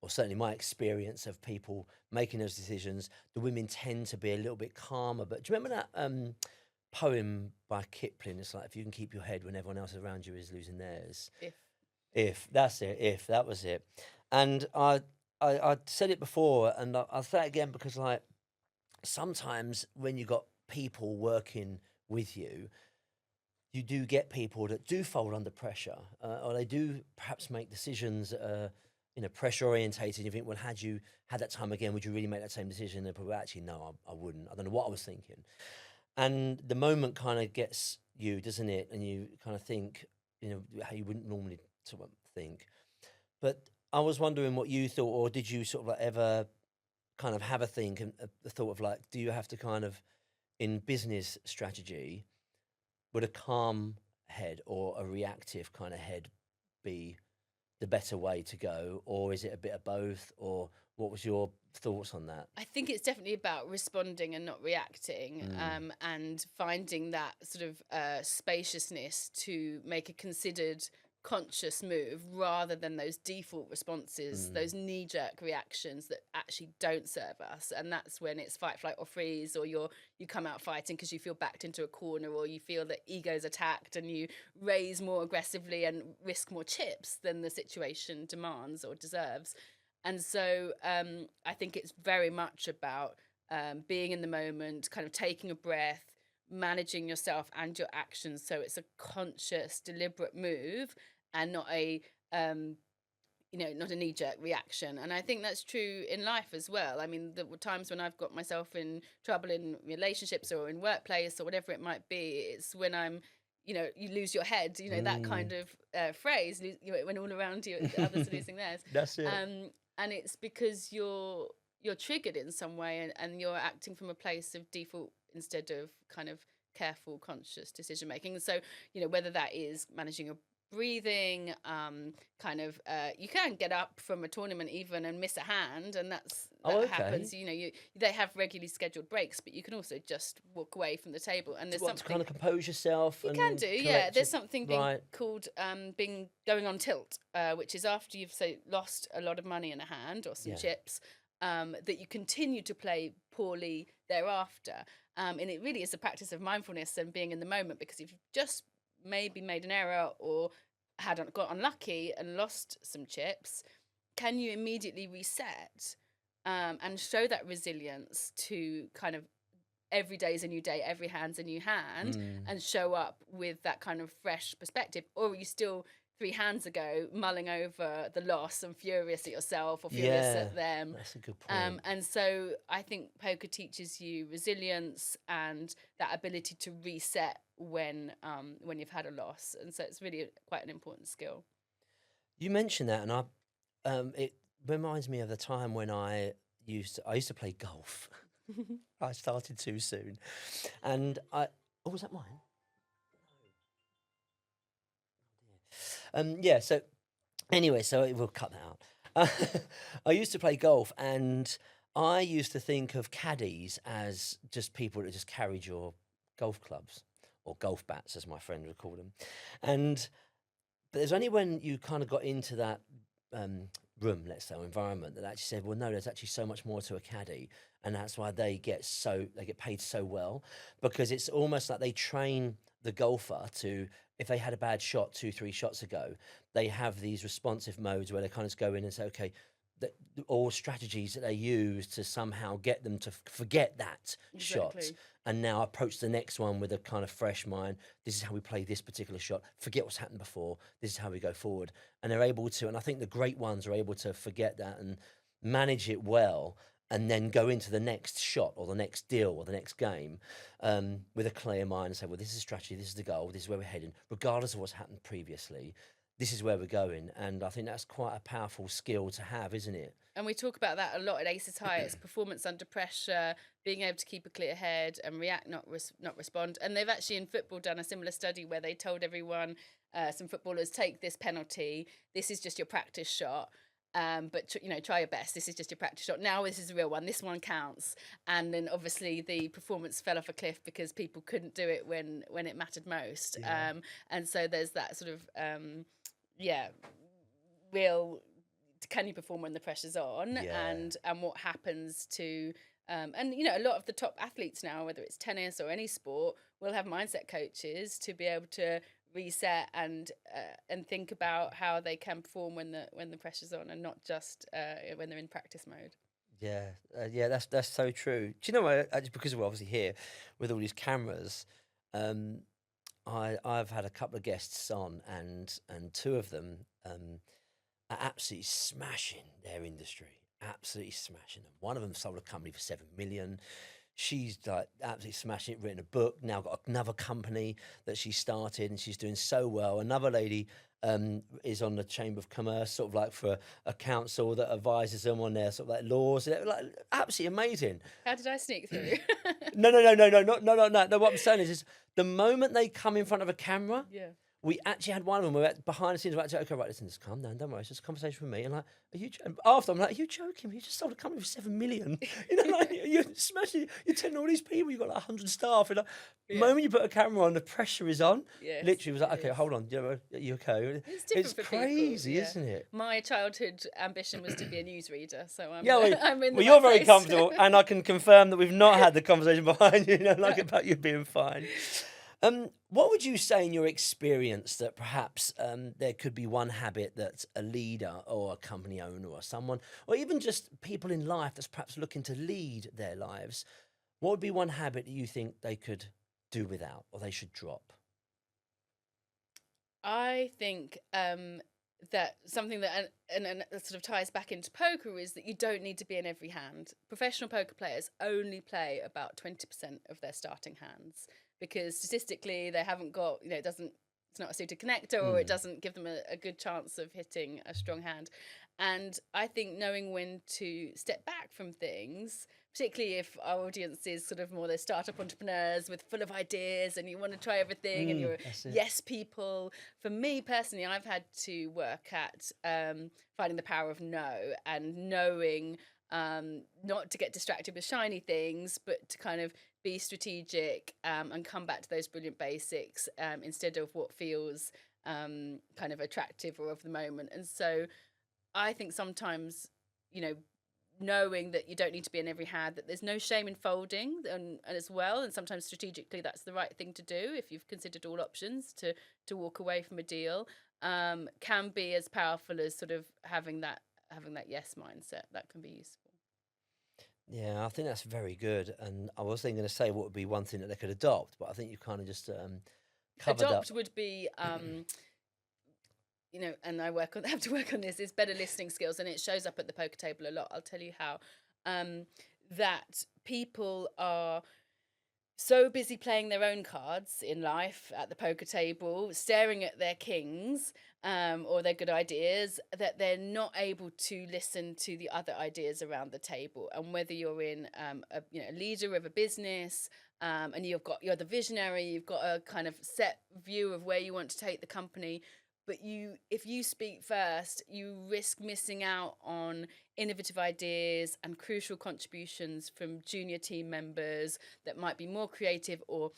or certainly my experience of people making those decisions, the women tend to be a little bit calmer. But do you remember that poem by Kipling? It's like, if you can keep your head when everyone else around you is losing theirs. If that's it, if that was it. And I said it before, and I'll say it again, because like sometimes when you got people working with you, you do get people that do fold under pressure, or they do perhaps make decisions, pressure orientated. You think, well, had you had that time again, would you really make that same decision? And probably, actually, no, I wouldn't. I don't know what I was thinking. And the moment kind of gets you, doesn't it? And you kind of think, how you wouldn't normally sort of think. But I was wondering what you thought, or did you sort of like ever kind of have a think and the thought of like, do you have to kind of, in business strategy, would a calm head or a reactive kind of head be the better way to go, or is it a bit of both? Or what was your thoughts on that? I think it's definitely about responding and not reacting, and finding that sort of spaciousness to make a considered, conscious move rather than those default responses, those knee-jerk reactions that actually don't serve us. And that's when it's fight, flight, or freeze, or you come out fighting because you feel backed into a corner, or you feel that ego's attacked, and you raise more aggressively and risk more chips than the situation demands or deserves. And so I think it's very much about being in the moment, kind of taking a breath, managing yourself and your actions, so it's a conscious, deliberate move and not a not a knee-jerk reaction. And I think that's true in life as well. I mean, the times when I've got myself in trouble in relationships or in workplace or whatever it might be, it's when I'm you lose your head, that kind of phrase, when all around you others are losing theirs. That's it. And it's because you're triggered in some way, and you're acting from a place of default instead of kind of careful, conscious decision making. So, whether that is managing your breathing, you can get up from a tournament even and miss a hand, and that happens. They have regularly scheduled breaks, but you can also just walk away from the table, and there's something to kind of compose yourself. You can do, yeah. There's something called going on tilt, which is after you've lost a lot of money in a hand or some chips, that you continue to play poorly thereafter. And it really is a practice of mindfulness and being in the moment, because if you've just maybe made an error or got unlucky and lost some chips, can you immediately reset and show that resilience to kind of every day is a new day, every hand's a new hand, and show up with that kind of fresh perspective? Or are you still 3 hands ago mulling over the loss and furious at yourself or furious at them? That's a good point. And so I think poker teaches you resilience and that ability to reset when you've had a loss. And so it's really quite an important skill. You mentioned that, and it reminds me of the time when I used to play golf. I started too soon, and was that mine? So anyway, so we'll cut that out. I used to play golf, and I used to think of caddies as just people that just carried your golf clubs, or golf bats, as my friend would call them. But there's only when you kind of got into that room, let's say, or environment, that actually said, well, no, there's actually so much more to a caddy. And that's why they get paid so well, because it's almost like they train the golfer to, if they had a bad shot 2-3 shots ago, they have these responsive modes where they kind of go in and say, okay, all strategies that they use to somehow get them to forget that shot, and now approach the next one with a kind of fresh mind. This is how we play this particular shot. Forget what's happened before. This is how we go forward. And they're able to, and I think the great ones are able to forget that and manage it well, and then go into the next shot or the next deal or the next game with a clear mind and say, well, this is strategy, this is the goal, this is where we're heading, regardless of what's happened previously. This is where we're going. And I think that's quite a powerful skill to have, isn't it? And we talk about that a lot at Aces High. It's performance under pressure, being able to keep a clear head and react, not respond. And they've actually in football done a similar study where they told everyone, some footballers, take this penalty. This is just your practice shot. But try your best. This is just your practice shot. Now this is a real one. This one counts. And then obviously the performance fell off a cliff because people couldn't do it when it mattered most. Yeah. And so there's that sort of real. Can you perform when the pressure's on? Yeah. And what happens to and a lot of the top athletes now, whether it's tennis or any sport, will have mindset coaches to be able to reset and think about how they can perform when the pressure's on, and not just when they're in practice mode. Yeah, yeah, that's so true. Do you know what? Because we're obviously here with all these cameras, um, I've had a couple of guests on, and two of them are absolutely smashing their industry, absolutely smashing them. One of them sold a company for 7 million. She's like absolutely smashing it, written a book, now got another company that she started and she's doing so well. Another lady is on the Chamber of Commerce, sort of like for a council that advises them on their sort of like laws. Like absolutely amazing. How did I sneak through? No. What I'm saying is the moment they come in front of a camera, Yeah. we actually had one of them. We were behind the scenes. We're actually, okay, right, listen, just calm down, don't worry. It's just a conversation with me. And like, are you? And after I'm like, are you joking? You just sold a company for 7 million. You know, like you're smashing. You're telling all these people you've got like 100 staff. And like, the moment you put a camera on, the pressure is on. Yes, Literally, was like, it okay, is. hold on. Are you okay? It's different for crazy, people, yeah. isn't it? My childhood ambition was to be a newsreader, so I'm, Yeah, I'm in the well, you're right very place. comfortable, and I can confirm that we've not had the conversation behind you, like about you being fine. What would you say in your experience that perhaps there could be one habit that a leader or a company owner or someone, or even just people in life that's perhaps looking to lead their lives, what would be one habit that you think they could do without or they should drop? I think that something that and that sort of ties back into poker is that you don't need to be in every hand. Professional poker players only play about 20% of their starting hands because statistically they haven't got, it's not a suited connector or it doesn't give them a good chance of hitting a strong hand. And I think knowing when to step back from things, particularly if our audience is sort of more the startup entrepreneurs with full of ideas and you want to try everything and you're yes people. For me personally, I've had to work at finding the power of no and knowing not to get distracted with shiny things, but to kind of be strategic and come back to those brilliant basics instead of what feels kind of attractive or of the moment. And so I think sometimes, knowing that you don't need to be in every hand, that there's no shame in folding and as well. And sometimes strategically, that's the right thing to do if you've considered all options to walk away from a deal, can be as powerful as sort of having that yes mindset. That can be useful. Yeah, I think that's very good. And I was thinking to say what would be one thing that they could adopt, but I think you kind of just covered Adopt up. would be and I have to work on this, is better listening skills, and it shows up at the poker table a lot. I'll tell you how. That people are so busy playing their own cards in life at the poker table, staring at their kings or their good ideas, that they're not able to listen to the other ideas around the table. And whether you're in a leader of a business and you're the visionary, you've got a kind of set view of where you want to take the company, but if you speak first, you risk missing out on innovative ideas and crucial contributions from junior team members that might be more creative, or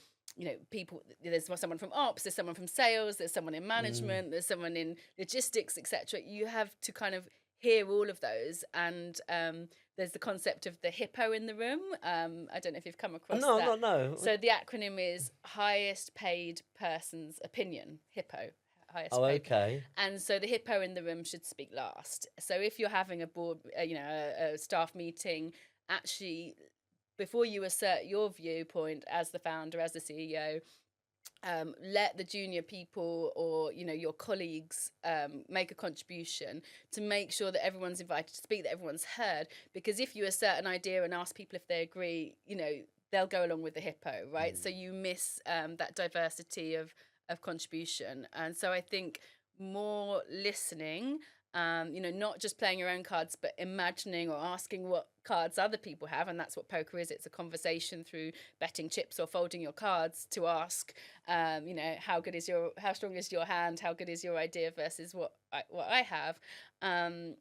people. There's someone from ops, there's someone from sales, there's someone in management, there's someone in logistics, etc. You have to kind of hear all of those, and there's the concept of the hippo in the room. I don't know if you've come across that. No. So the acronym is highest paid person's opinion, hippo. Oh, okay. And so the hippo in the room should speak last. So if you're having a board, a staff meeting, actually, before you assert your viewpoint as the founder, as the CEO, let the junior people or your colleagues make a contribution to make sure that everyone's invited to speak, that everyone's heard. Because if you assert an idea and ask people if they agree, they'll go along with the hippo, right? So you miss that diversity of contribution. And so I think more listening, not just playing your own cards, but imagining or asking what cards other people have. And that's what poker is. It's a conversation through betting chips or folding your cards to ask, how strong is your hand? How good is your idea versus what I have? And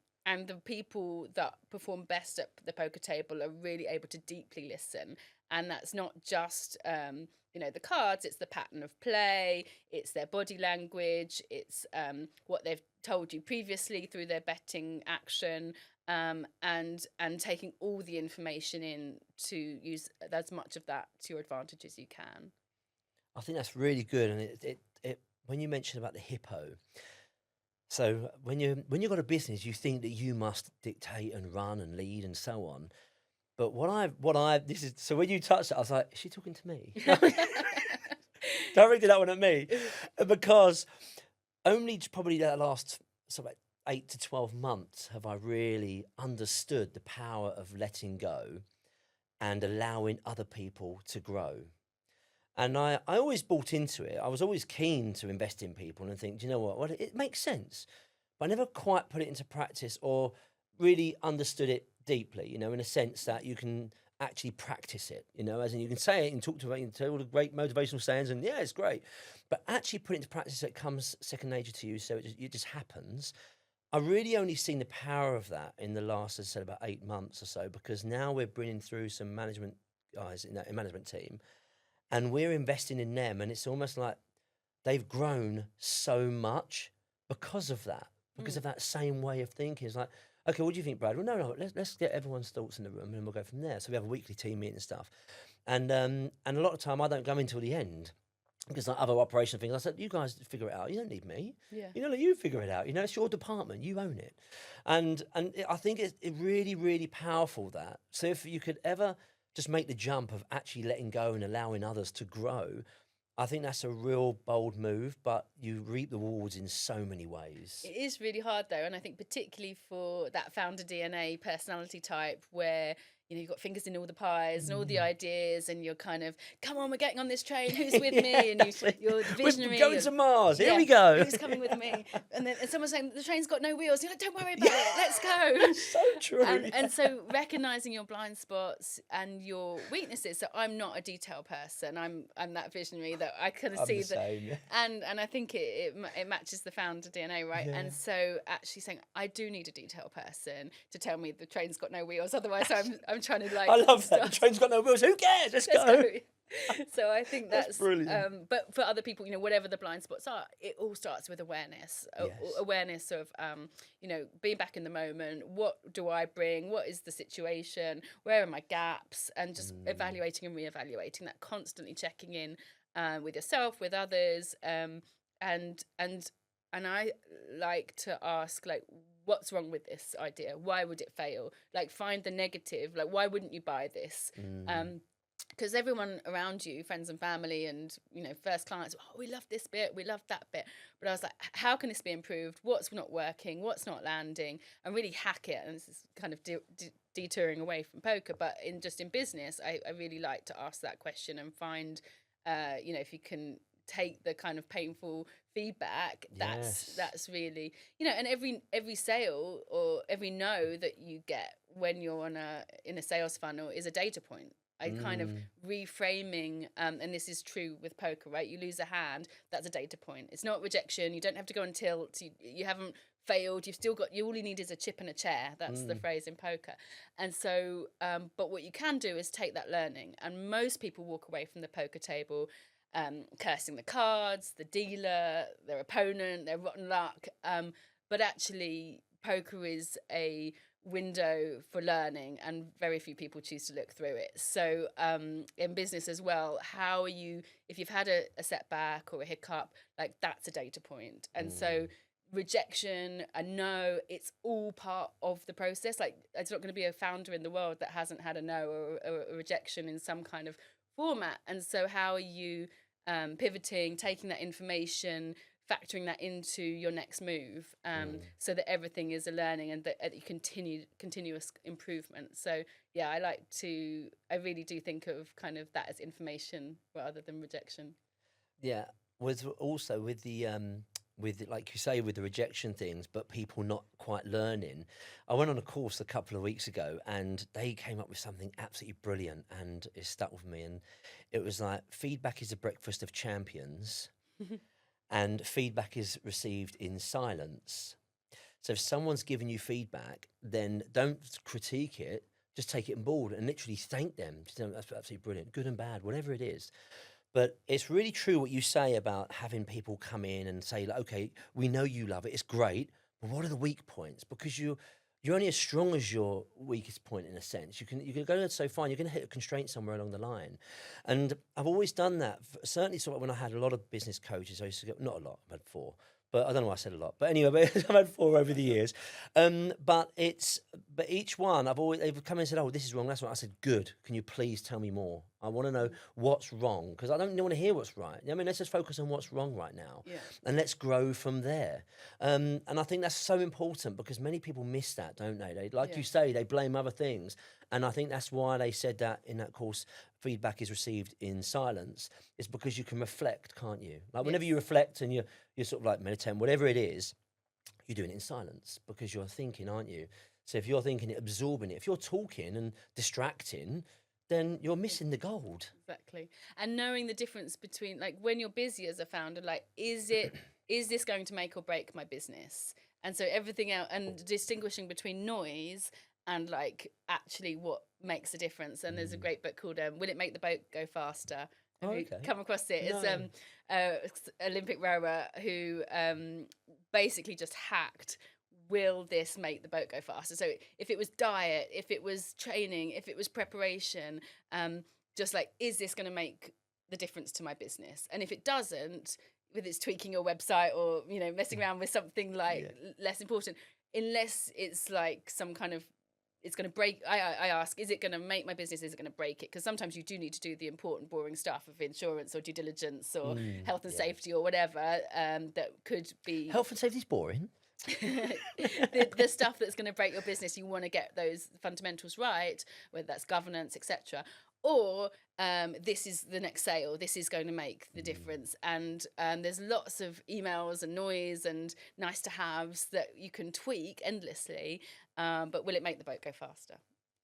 the people that perform best at the poker table are really able to deeply listen. And that's not just, the cards, it's the pattern of play, it's their body language, it's what they've told you previously through their betting action, and taking all the information in to use as much of that to your advantage as you can. I think that's really good. And it when you mentioned about the hippo, So when you've got a business, you think that you must dictate and run and lead and so on. But this is so when you touched it, I was like, is she talking to me? Directed that one at me, because only probably that last sort of 8 to 12 months have I really understood the power of letting go and allowing other people to grow. And I always bought into it. I was always keen to invest in people and think, do you know what? Well, it makes sense. But I never quite put it into practice or really understood it deeply, you know, in a sense that you can actually practice it, you know, as in you can say it and talk to it and tell all the great motivational sayings and yeah, it's great. But actually put it into practice so it comes second nature to you, so it just happens. I really only seen the power of that in the last, as I said, about 8 months or so, because now we're bringing through some management guys in that management team, and we're investing in them, and it's almost like they've grown so much because of that, because of that same way of thinking. It's like, okay, what do you think, Brad? Well, no, let's get everyone's thoughts in the room, and we'll go from there. So we have a weekly team meeting and stuff, and a lot of time I don't come in till the end, because like other operational things, I said, you guys figure it out. You don't need me. Yeah. You know, like, you figure it out. You know, it's your department. You own it. I think it's really, really powerful that. So if you could ever just make the jump of actually letting go and allowing others to grow, I think that's a real bold move, but you reap the rewards in so many ways. It is really hard though, and I think particularly for that founder DNA personality type where, you know, you've got fingers in all the pies and all the ideas, and you're kind of, come on, we're getting on this train, who's with me? And you're the visionary. We're going to Mars, here we go. Who's coming with me? And someone's saying, the train's got no wheels. You're like, don't worry about it, let's go. So true. And so recognising your blind spots and your weaknesses. So I'm not a detail person. I'm that visionary that I kind of see that. Same, yeah. And I think it matches the founder DNA, right? Yeah. And so actually saying, I do need a detail person to tell me the train's got no wheels. Otherwise I'm trying to like. I love that. The train's got no wheels. Who cares? Let's go. So I think that's brilliant. But for other people, you know, whatever the blind spots are, it all starts with awareness. Yes. Awareness of, you know, being back in the moment. What do I bring? What is the situation? Where are my gaps? And just evaluating and reevaluating that, constantly checking in with yourself, with others, and I like to ask, like, what's wrong with this idea? Why would it fail? Like, find the negative. Like, why wouldn't you buy this? Because everyone around you, friends and family and, you know, first clients, oh, we love this bit, we love that bit. But I was like, how can this be improved? What's not working? What's not landing? And really hack it. And this is kind of detouring away from poker. But in business, I really like to ask that question and find, you know, if you can take the kind of painful feedback, that's really, you know, and every sale or every no that you get when you're in a sales funnel is a data point. I kind of reframing, and this is true with poker, right? You lose a hand, that's a data point. It's not rejection. You don't have to go and tilt. You haven't failed. You've still got, all you need is a chip and a chair. That's the phrase in poker. And so, but what you can do is take that learning. And most people walk away from the poker table cursing the cards, the dealer, their opponent, their rotten luck. But actually, poker is a window for learning, and very few people choose to look through it. So in business as well, how are you, if you've had a setback or a hiccup, like, that's a data point. And so rejection, a no, it's all part of the process. Like, there's not going to be a founder in the world that hasn't had a no or a rejection in some kind of format. And so how are you pivoting, taking that information, factoring that into your next move, so that everything is a learning and that you continuous improvement. So yeah, I really do think of kind of that as information rather than rejection. Yeah, with like you say, with the rejection things, but people not quite learning. I went on a course a couple of weeks ago, and they came up with something absolutely brilliant, and it stuck with me. And it was like, feedback is a breakfast of champions. And feedback is received in silence. So if someone's giving you feedback, then don't critique it, just take it on board and literally thank them. Just tell them, that's absolutely brilliant, good and bad, whatever it is. But it's really true what you say about having people come in and say, like, okay, we know you love it, it's great, but what are the weak points? Because you're only as strong as your weakest point, in a sense. You can go so far, and you're going to hit a constraint somewhere along the line. And I've always done that. Certainly, sort of when I had a lot of business coaches, I used to go, not a lot, I've had 4, But I don't know why I said a lot. But anyway, I've had 4 over the years. But each one they've come in and said, "Oh, this is wrong. That's wrong." I said, "Good. Can you please tell me more? I want to know what's wrong, because I don't want to hear what's right. I mean, let's just focus on what's wrong right now, and let's grow from there." And I think that's so important, because many people miss that, don't they? They, like you say, they blame other things, and I think that's why they said that in that course. Feedback is received in silence. It's because you can reflect, can't you? Like whenever you reflect and you're sort of like meditating, whatever it is, you're doing it in silence, because you're thinking, aren't you? So if you're thinking it, absorbing it, if you're talking and distracting, then you're missing the gold. Exactly. And knowing the difference between, like, when you're busy as a founder, like, is this going to make or break my business? And so everything out, and distinguishing between noise and like actually what makes a difference. And there's a great book called Will It Make the Boat Go Faster? Have you come across it? No. It's Olympic rower who basically just hacked, will this make the boat go faster? So if it was diet, if it was training, if it was preparation, just like, is this going to make the difference to my business? And if it doesn't, whether it's tweaking your website or, you know, messing around with something like less important, unless it's like some kind of, it's going to break. I ask, is it going to make my business? Is it going to break it? Because sometimes you do need to do the important, boring stuff of insurance or due diligence or health and safety or whatever that could be. Health and safety is boring. the stuff that's going to break your business, you want to get those fundamentals right, whether that's governance, etc. Or this is the next sale, this is going to make the difference. And there's lots of emails and noise and nice to haves that you can tweak endlessly, but will it make the boat go faster?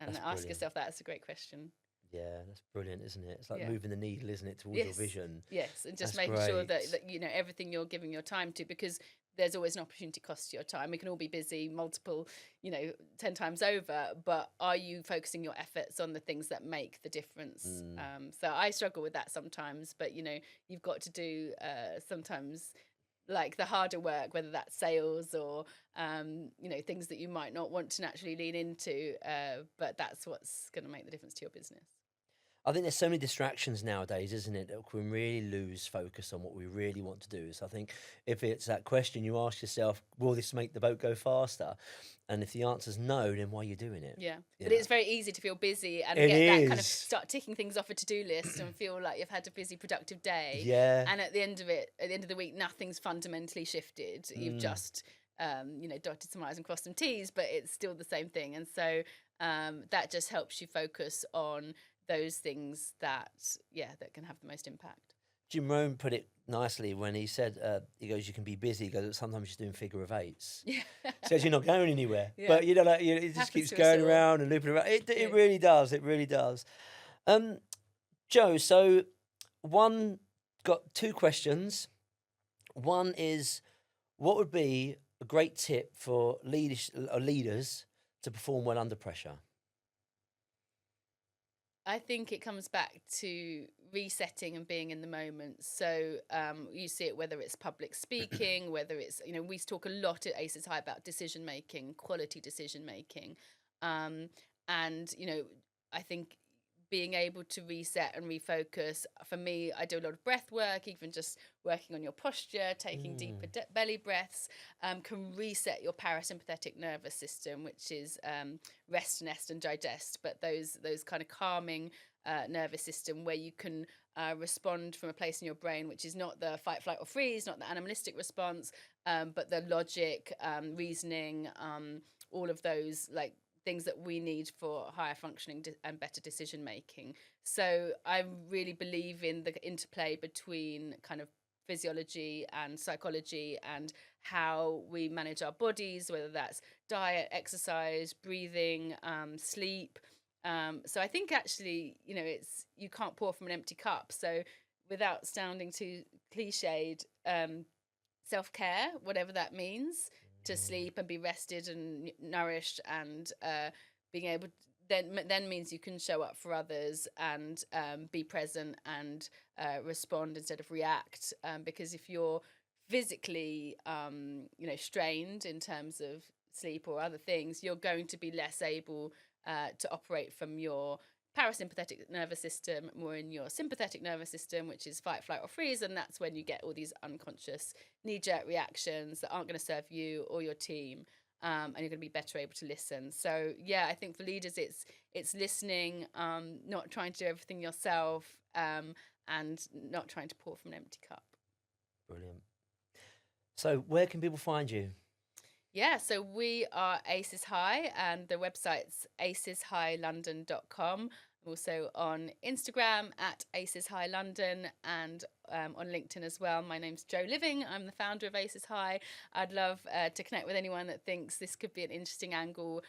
And ask yourself that. It's a great question. Yeah, that's brilliant, isn't it? It's like moving the needle, isn't it, towards your vision? Yes, and just making sure that, you know, everything you're giving your time to, because there's always an opportunity cost to your time. We can all be busy multiple, 10 times over, but are you focusing your efforts on the things that make the difference? So I struggle with that sometimes, but, you've got to do sometimes like the harder work, whether that's sales or, things that you might not want to naturally lean into, but that's what's going to make the difference to your business. I think there's so many distractions nowadays, isn't it, that we can really lose focus on what we really want to do. So I think if it's that question you ask yourself, will this make the boat go faster? And if the answer's no, then why are you doing it? Yeah. But it's very easy to feel busy and that kind of start ticking things off a to-do list and feel like you've had a busy, productive day. Yeah. And at the end of the week, nothing's fundamentally shifted. You've just, dotted some I's and crossed some T's, but it's still the same thing. And so that just helps you focus on those things that can have the most impact. Jim Rohn put it nicely when he said, he goes, you can be busy. He goes, sometimes you're doing figure of eights. Yeah. Says you're not going anywhere. Yeah. But, it just keeps going around and looping around. It really does. It really does. Joe, so got 2 questions. One is, what would be a great tip for leaders to perform well under pressure? I think it comes back to resetting and being in the moment. So you see it, whether it's public speaking, whether it's, we talk a lot at ACES High about decision making, quality decision making. And, I think being able to reset and refocus, for me, I do a lot of breath work, even just working on your posture, taking deeper belly breaths, can reset your parasympathetic nervous system, which is rest, nest and digest, but those kind of calming nervous system where you can respond from a place in your brain which is not the fight, flight or freeze, not the animalistic response, but the logic, reasoning, all of those like things that we need for higher functioning and better decision making. So I really believe in the interplay between kind of physiology and psychology and how we manage our bodies, whether that's diet, exercise, breathing, sleep. So I think actually, it's, you can't pour from an empty cup. So without sounding too cliched, self-care, whatever that means, to sleep and be rested and nourished and being able to, then means you can show up for others and be present and respond instead of react, because if you're physically strained in terms of sleep or other things, you're going to be less able to operate from your parasympathetic nervous system, more in your sympathetic nervous system, which is fight, flight, or freeze. And that's when you get all these unconscious knee-jerk reactions that aren't going to serve you or your team. And you're going to be better able to listen. So yeah, I think for leaders, it's listening, not trying to do everything yourself, and not trying to pour from an empty cup. Brilliant. So where can people find you? Yeah, so we are Aces High, and the website's aceshighLondon.com. Also on Instagram at Aces High London, and on LinkedIn as well. My name's Jo Living. I'm the founder of Aces High. I'd love to connect with anyone that thinks this could be an interesting angle.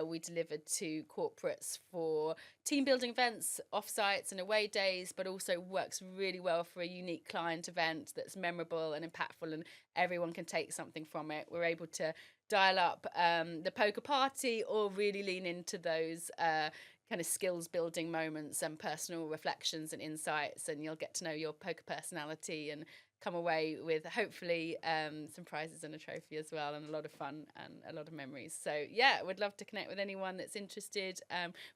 We delivered to corporates for team building events, offsites and away days, but also works really well for a unique client event that's memorable and impactful, and everyone can take something from it. We're able to dial up the poker party, or really lean into those kind of skills building moments and personal reflections and insights, and you'll get to know your poker personality and come away with hopefully some prizes and a trophy as well, and a lot of fun and a lot of memories. So yeah, would love to connect with anyone that's interested.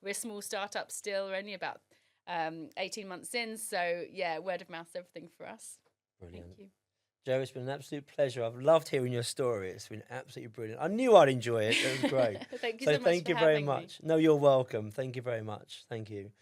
We're a small startup still. We're only about 18 months in, so yeah, word of mouth is everything for us. Brilliant. Thank you. Jo, it's been an absolute pleasure. I've loved hearing your story. It's been absolutely brilliant. I knew I'd enjoy it. It was great. Thank you so much thank for you very having me. much. No, you're welcome. Thank you very much. Thank you.